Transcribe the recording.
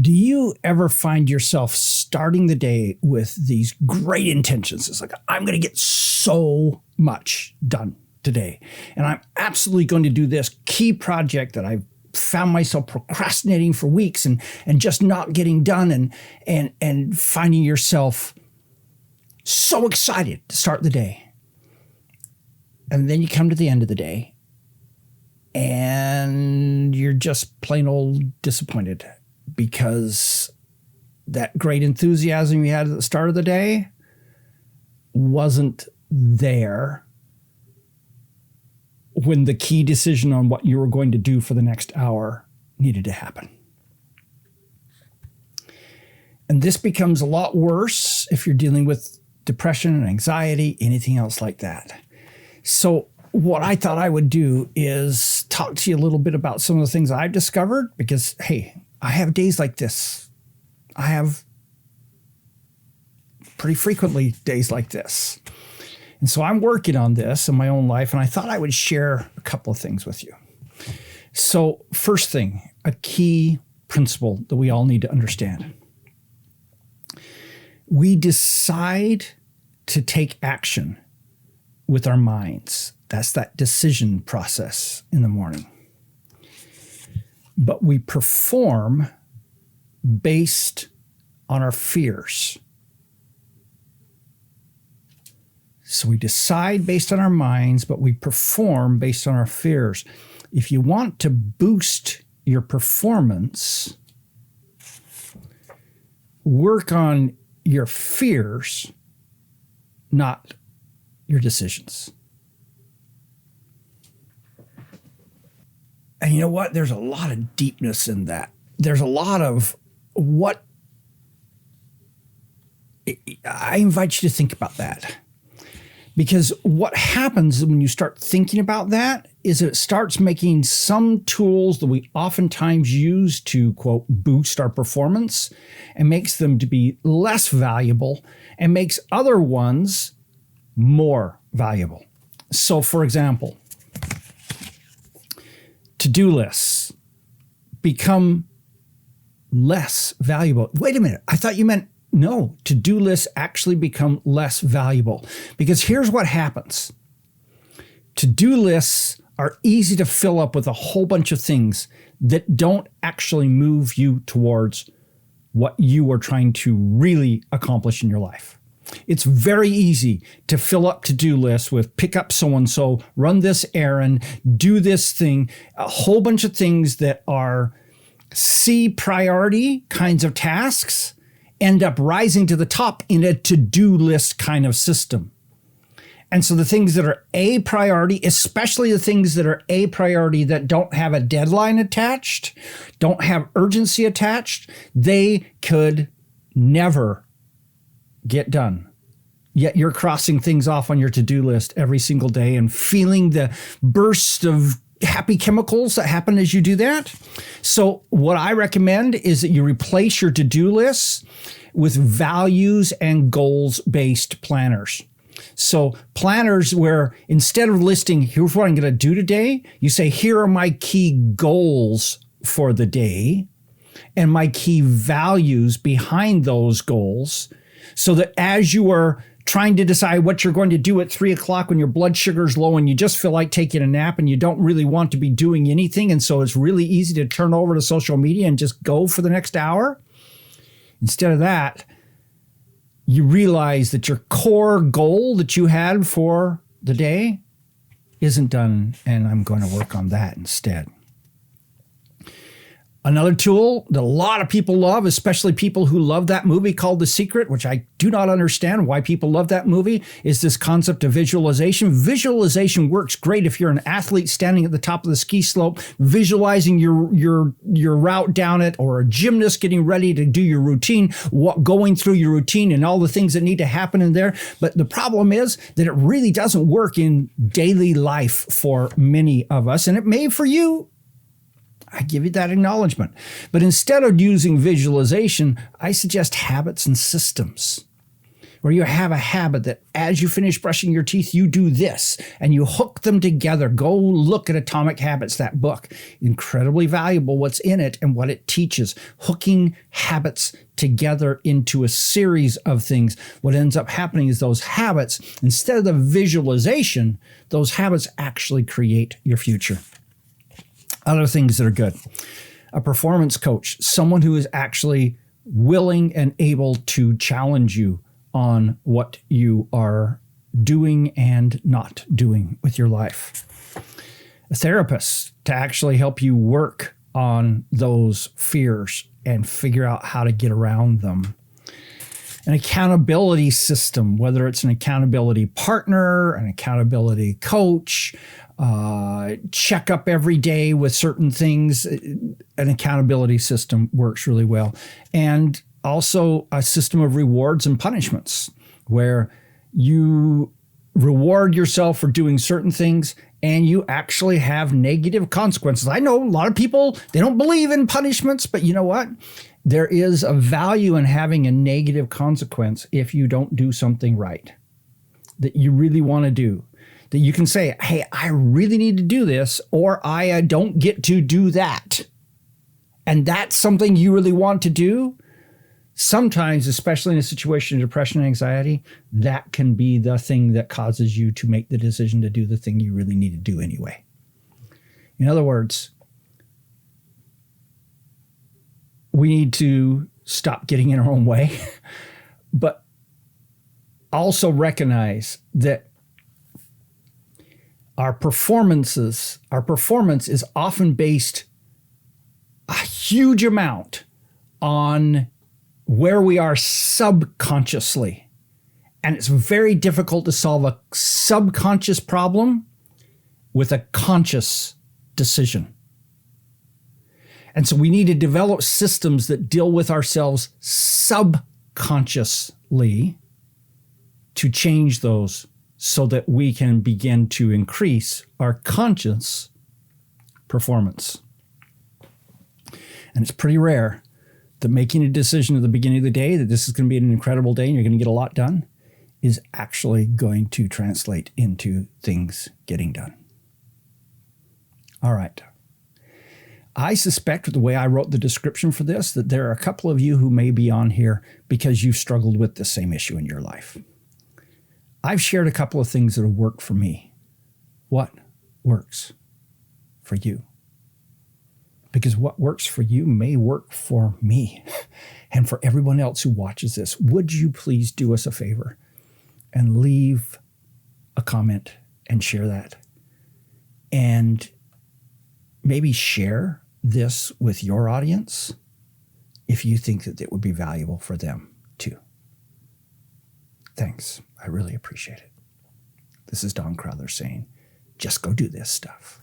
Do you ever find yourself starting the day with these great intentions? It's like, I'm going to get so much done today, and I'm absolutely going to do this key project that I've found myself procrastinating for weeks and just not getting done, and finding yourself so excited to start the day. And then you come to the end of the day and you're just plain old disappointed because that great enthusiasm you had at the start of the day wasn't there when the key decision on what you were going to do for the next hour needed to happen. And this becomes a lot worse if you're dealing with depression and anxiety, anything else like that. So what I thought I would do is talk to you a little bit about some of the things I've discovered, because, hey, I have days like this. I have pretty frequently days like this. And so I'm working on this in my own life, and I thought I would share a couple of things with you. So first thing, a key principle that we all need to understand. We decide to take action with our minds. That's that decision process in the morning. But we perform based on our fears. So we decide based on our minds, but we perform based on our fears. If you want to boost your performance, work on your fears, not your decisions. And you know what? There's a lot of deepness in that. There's a lot of what I invite you to think about that. Because what happens when you start thinking about that is it starts making some tools that we oftentimes use to, quote, boost our performance, and makes them to be less valuable, and makes other ones more valuable. So, for example, to-do lists become less valuable. Wait a minute. I thought you meant no, to-do lists actually become less valuable, because here's what happens. To-do lists are easy to fill up with a whole bunch of things that don't actually move you towards what you are trying to really accomplish in your life. It's very easy to fill up to-do lists with pick up so-and-so, run this errand, do this thing, a whole bunch of things that are C priority kinds of tasks end up rising to the top in a to-do list kind of system. And so the things that are A priority, especially the things that are A priority that don't have a deadline attached, don't have urgency attached, they could never get done. Yet you're crossing things off on your to-do list every single day and feeling the burst of happy chemicals that happen as you do that. So what I recommend is that you replace your to-do lists with values and goals-based planners. So planners where instead of listing, here's what I'm going to do today, you say, here are my key goals for the day and my key values behind those goals, so that as you are trying to decide what you're going to do at 3 o'clock when your blood sugar's low and you just feel like taking a nap and you don't really want to be doing anything, and so it's really easy to turn over to social media and just go for the next hour. Instead of that, you realize that your core goal that you had for the day isn't done, and I'm going to work on that instead. Another tool that a lot of people love, especially people who love that movie called The Secret, which I do not understand why people love that movie, is this concept of visualization. Visualization works great if you're an athlete standing at the top of the ski slope, visualizing your route down it, or a gymnast getting ready to do your routine, going through your routine and all the things that need to happen in there. But the problem is that it really doesn't work in daily life for many of us, and it may for you. I give you that acknowledgement. But instead of using visualization, I suggest habits and systems. where you have a habit that as you finish brushing your teeth, you do this and you hook them together. Go look at Atomic Habits, that book. Incredibly valuable what's in it and what it teaches. Hooking habits together into a series of things. What ends up happening is those habits, instead of the visualization, those habits actually create your future. Other things that are good. A performance coach, someone who is actually willing and able to challenge you on what you are doing and not doing with your life. A therapist to actually help you work on those fears and figure out how to get around them. An accountability system, whether it's an accountability partner, an accountability coach, check up every day with certain things. An accountability system works really well. And also a system of rewards and punishments where you reward yourself for doing certain things and you actually have negative consequences. I know a lot of people, they don't believe in punishments, but you know what? There is a value in having a negative consequence if you don't do something right that you really want to do. That you can say, hey, I really need to do this, or I don't get to do that. And that's something you really want to do. Sometimes, especially in a situation of depression and anxiety, that can be the thing that causes you to make the decision to do the thing you really need to do anyway. In other words, we need to stop getting in our own way, but also recognize that our performance is often based a huge amount on where we are subconsciously. And it's very difficult to solve a subconscious problem with a conscious decision. And so we need to develop systems that deal with ourselves subconsciously to change those so that we can begin to increase our conscious performance. And it's pretty rare that making a decision at the beginning of the day that this is going to be an incredible day and you're going to get a lot done is actually going to translate into things getting done. All right. I suspect with the way I wrote the description for this that there are a couple of you who may be on here because you've struggled with the same issue in your life. I've shared a couple of things that have worked for me. What works for you? Because what works for you may work for me and for everyone else who watches this. Would you please do us a favor and leave a comment and share that? And maybe share this with your audience if you think that it would be valuable for them too. Thanks. I really appreciate it. This is Don Crowther saying, just go do this stuff.